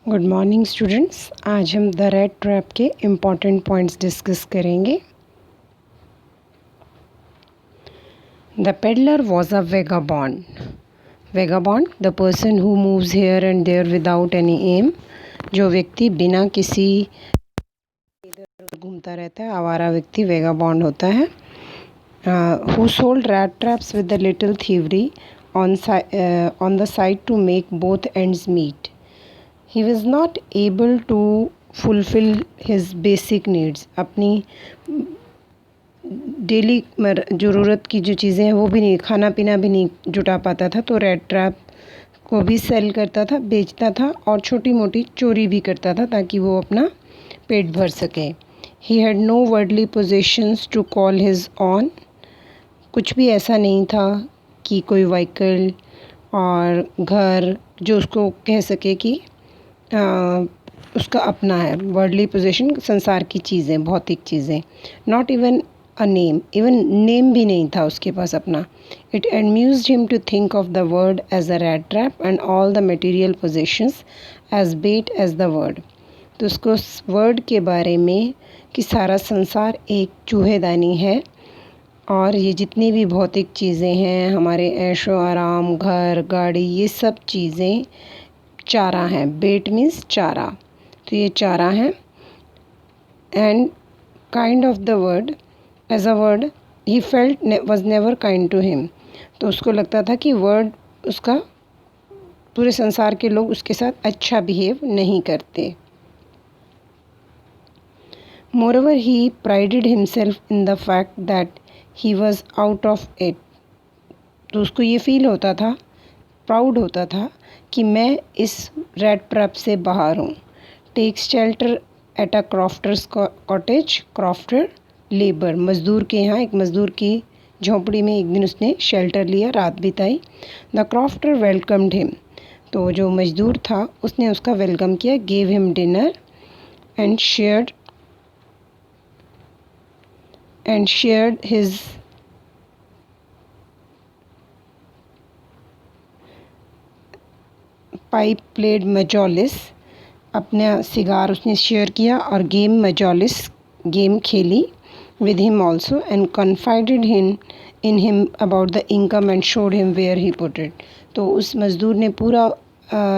Good morning students. आज हम the rat trap के इम्पॉर्टेंट पॉइंट्स डिस्कस करेंगे। The peddler was a vagabond. Vagabond the person who moves here and there without any aim. जो व्यक्ति बिना किसी इधर घूमता रहता है, आवारा व्यक्ति वेगाबॉन्ड होता है। Who sold rat traps with the little thievery on the side to make both ends meet. He was not able to fulfill his basic needs। अपनी डेली ज़रूरत की जो चीज़ें हैं वो भी नहीं, खाना पीना भी नहीं जुटा पाता था, तो रैट ट्रैप को भी सेल करता था, बेचता था और छोटी मोटी चोरी भी करता था ताकि वो अपना पेट भर सके। He had no worldly possessions to call his own। कुछ भी ऐसा नहीं था कि कोई व्हीकल और घर जो उसको कह सके कि उसका अपना है। वर्ल्डली पोजीशन संसार की चीज़ें, भौतिक चीज़ें। Not even a name, even name भी नहीं था उसके पास अपना। It amused him to think of the world as a rat trap and all the material possessions as bait as the world. तो उसको वर्ड के बारे में कि सारा संसार एक चूहेदानी है और ये जितनी भी भौतिक चीज़ें हैं, हमारे ऐशो आराम, घर, गाड़ी, ये सब चीज़ें चारा हैं। बेट मीन्स चारा, तो ये चारा हैं। And kind of the world as a world he felt was never kind to him. तो उसको लगता था कि वर्ड उसका, पूरे संसार के लोग उसके साथ अच्छा बिहेव नहीं करते। Moreover he प्राइडेड himself in the fact that he was out of it. तो उसको ये फील होता था, प्राउड होता था कि मैं इस रैट ट्रैप से बाहर हूँ। Takes shelter at a crofter's cottage. Crofter labour, मज़दूर के यहाँ, एक मज़दूर की झोंपड़ी में एक दिन उसने शेल्टर लिया, रात बिताई। The crofter welcomed him. तो जो मज़दूर था उसने उसका वेलकम किया। Gave him dinner and shared his pipe, played mjolis. अपना सिगार उसने शेयर किया और गेम मजॉलिस, गेम खेली with him also and confided in him about the income and showed him where he put it. तो उस मज़दूर ने पूरा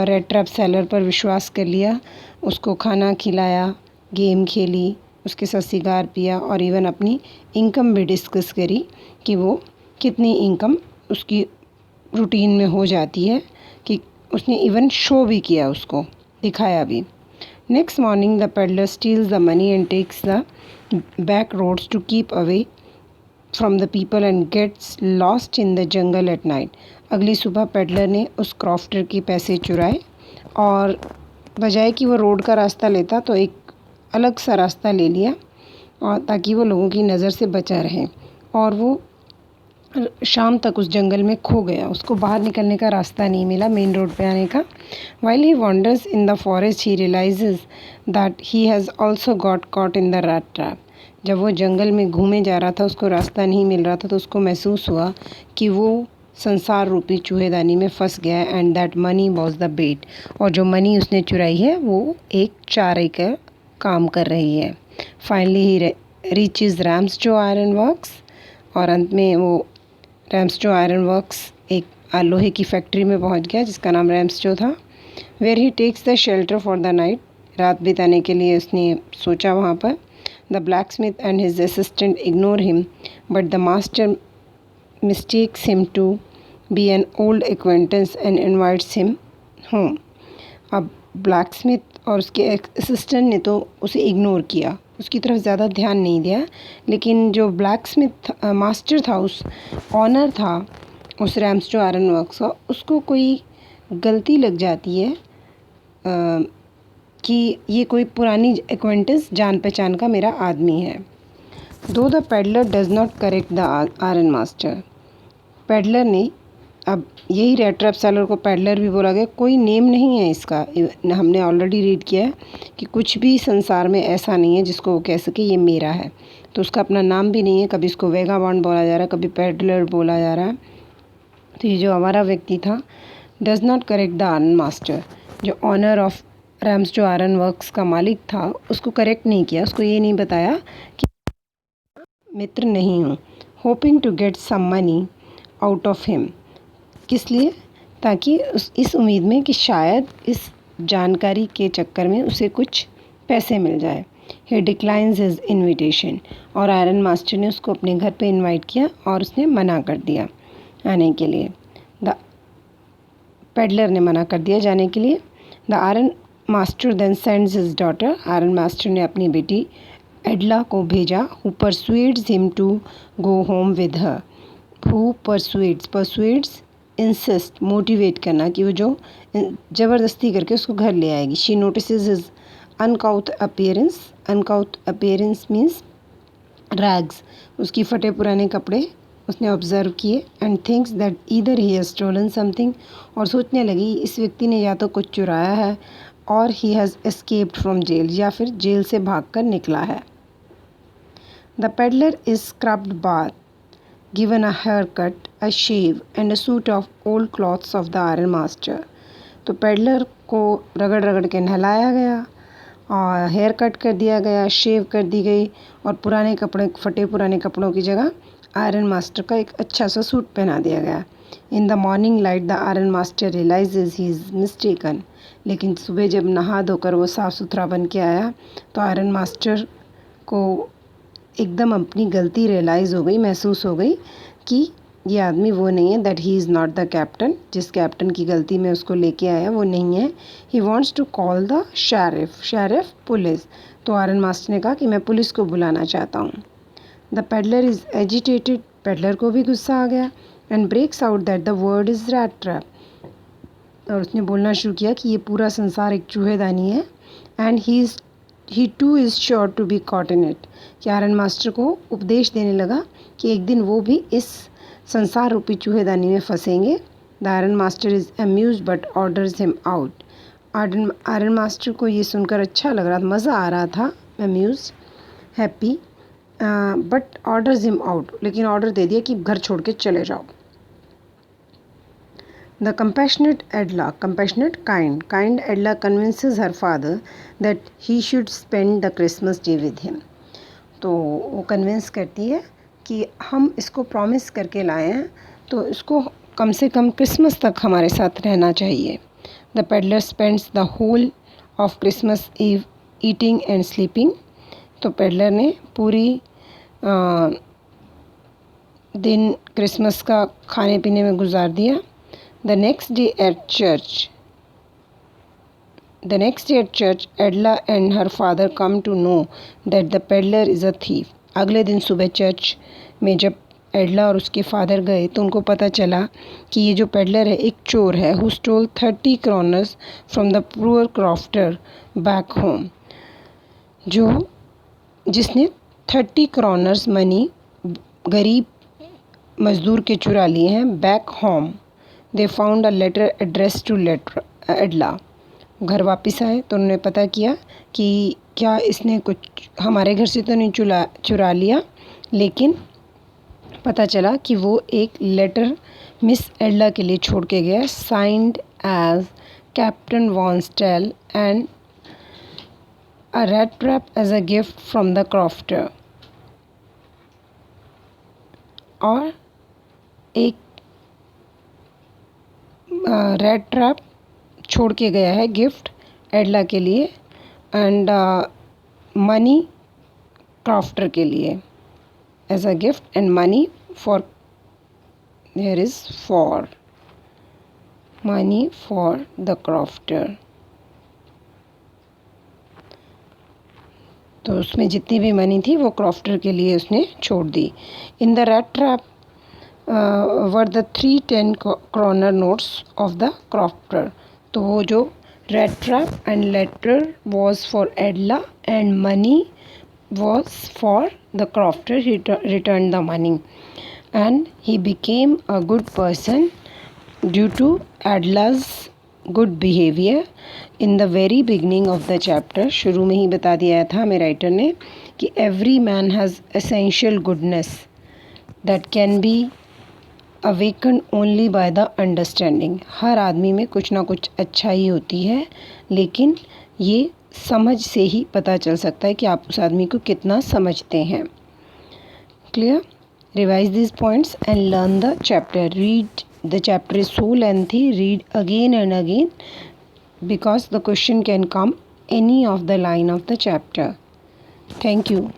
रैट ट्रैप सेलर पर विश्वास कर लिया, उसको खाना खिलाया, गेम खेली, उसके साथ सिगार पिया और इवन अपनी इनकम भी डिस्कस करी कि वो कितनी इनकम उसकी रूटीन में हो जाती है, कि उसने इवन शो भी किया, उसको दिखाया भी। Next morning the peddler steals the money and takes the back roads to keep away from the people and gets lost in the jungle at night. अगली सुबह पेडलर ने उस क्रॉफ्टर के पैसे चुराए और बजाय कि वो रोड का रास्ता लेता तो एक अलग सा रास्ता ले लिया, और ताकि वो लोगों की नज़र से बचा रहे। और वो शाम तक उस जंगल में खो गया, उसको बाहर निकलने का रास्ता नहीं मिला, मेन रोड पे आने का। While he wanders in the forest he realizes that he has also got caught in the rat trap. जब वो जंगल में घूमे जा रहा था, उसको रास्ता नहीं मिल रहा था, तो उसको महसूस हुआ कि वो संसार रूपी चूहेदानी में फंस गया है। And that money was the bait. और जो मनी उसने चुराई है वो एक चारे का काम कर रही है। Finally he reaches Ramsjo iron works. और अंत में वो रैम्सजो आयरन वर्क्स, एक लोहे की फैक्ट्री में पहुंच गया जिसका नाम रैम्सजो था। Where he takes the shelter for the night. रात बिताने के लिए उसने सोचा वहाँ पर। The blacksmith and his assistant ignore him but the master mistakes him to be an old acquaintance and invites him home. अब ब्लैक स्मिथ और उसके असिस्टेंट ने तो उसे इग्नोर किया, उसकी तरफ ज़्यादा ध्यान नहीं दिया, लेकिन जो ब्लैक स्मिथ मास्टर था, उस ऑनर था उस रैम्सजो आयरन वर्क्स का, उसको कोई गलती लग जाती है कि ये कोई पुरानी एक्वेंटेंस, जान पहचान का मेरा आदमी है। दो the peddler does not correct the iron master. Peddler ने, अब यही रैट ट्रैप सेलर को पेडलर भी बोला गया, कोई नेम नहीं है इसका। हमने ऑलरेडी रीड किया है कि कुछ भी संसार में ऐसा नहीं है जिसको वो कह सके ये मेरा है। तो उसका अपना नाम भी नहीं है, कभी इसको वेगाबॉन्ड बोला जा रहा है, कभी पेडलर बोला जा रहा है। तो ये जो हमारा व्यक्ति था, does not correct the iron master, जो ऑनर ऑफ रैम्स जो आयरन वर्क्स का मालिक था उसको करेक्ट नहीं किया, उसको ये नहीं बताया कि मित्र नहीं हूँ। Hoping to get some money out of him, किस लिए? ताकि इस उम्मीद में कि शायद इस जानकारी के चक्कर में उसे कुछ पैसे मिल जाए। ही डिक्लाइंस हिज इन्विटेशन, और आयरन मास्टर ने उसको अपने घर पे इनवाइट किया और उसने मना कर दिया आने के लिए। द पेडलर ने मना कर दिया जाने के लिए। The iron master then sends his daughter, iron master ने अपनी बेटी एडला को भेजा। Who persuades him to go home with her. Who persuades insist, motivate करना, कि वो जो ज़बरदस्ती करके उसको घर ले आएगी। She notices his uncouth appearance means rags, उसकी फटे पुराने कपड़े उसने ऑब्ज़र्व किए। And thinks that either he has stolen something, और सोचने लगी इस व्यक्ति ने या तो कुछ चुराया है और he has escaped from jail, या फिर जेल से भागकर निकला है। The peddler is scrubbed bath, given a haircut, a shave and a suit of old clothes of the iron master। तो पेडलर को रगड़ रगड़ के नहलाया गया और हेयर कट कर दिया गया, शेव कर दी गई, और पुराने कपड़े, फटे पुराने कपड़ों की जगह आयरन मास्टर का एक अच्छा सा सूट पहना दिया गया। In the morning light the iron master realizes he is mistaken, लेकिन सुबह जब नहा धोकर वो साफ़ सुथरा बन के आया तो आयरन मास्टर को एकदम अपनी गलती रियलाइज़ हो गई, महसूस हो गई कि ये आदमी वो नहीं है, that he is not the captain, जिस कैप्टन की गलती में उसको लेके आया वो नहीं है। He wants to call the sheriff police, तो आयरन मास्टर ने कहा कि मैं पुलिस को बुलाना चाहता हूँ। The peddler is agitated, peddler को भी गुस्सा आ गया। And breaks out that the world is rat trap, और उसने बोलना शुरू किया कि ये पूरा संसार एक चूहेदानी है। And he too is sure to be caught in it, कि आयरन मास्टर को उपदेश देने लगा कि एक दिन वो भी इस संसार रूपी चूहेदानी में फंसेंगे। The iron master is amuse but orders him out. Iron master को ये सुनकर अच्छा लग रहा था, मज़ा आ रहा था, amuse, happy, but orders him out, लेकिन ऑर्डर दे दिया कि घर छोड़ के चले जाओ। The compassionate kind Edla convinces her father that he should spend the Christmas day with him। तो वो कन्विंस करती है कि हम इसको प्रॉमिस करके लाए हैं तो इसको कम से कम क्रिसमस तक हमारे साथ रहना चाहिए। The peddler spends the whole of Christmas eve eating and sleeping, तो पेडलर ने पूरी दिन क्रिसमस का खाने पीने में गुजार दिया। The next day at church, Edla and her father come to know that the peddler is a thief। अगले दिन सुबह चर्च में जब एडला और उसके फादर गए तो उनको पता चला कि ये जो पेडलर है एक चोर है। Who stole 30 kroners from the poor crofter back home, जिसने 30 kroners मनी गरीब मजदूर के चुरा लिए हैं back home. They found a letter addressed to Edla, घर वापस आए तो उन्होंने पता किया कि क्या इसने कुछ हमारे घर से तो नहीं चुरा लिया, लेकिन पता चला कि वो एक लेटर मिस एडला के लिए छोड़ के गया, signed as Captain von Stahle and a rat trap as a gift from the crofter, और एक रेड ट्रैप छोड़ के गया है गिफ्ट एडला के लिए, एंड मनी क्रॉफ्टर के लिए as a gift, and money for there is for money for the crofter. तो उसमें जितनी भी मनी थी वो क्रॉफ्टर के लिए उसने छोड़ दी। In the rat trap were the 3 10 kroner notes of the crofter, तो वो जो red trap and letter was for Adela and money was for the crofter. He return the money and he became a good person due to Adela's good behaviour. In the very beginning of the chapter, शुरू में ही बता दिया था हमें writer ने कि every man has essential goodness that can be awaken only by the understanding. हर आदमी में कुछ ना कुछ अच्छाई होती है, लेकिन ये समझ से ही पता चल सकता है कि आप उस आदमी को कितना समझते हैं। Clear? Revise this points and learn the chapter. Read the chapter is so lengthy, read again and again because the question can come any of the line of the chapter. Thank you.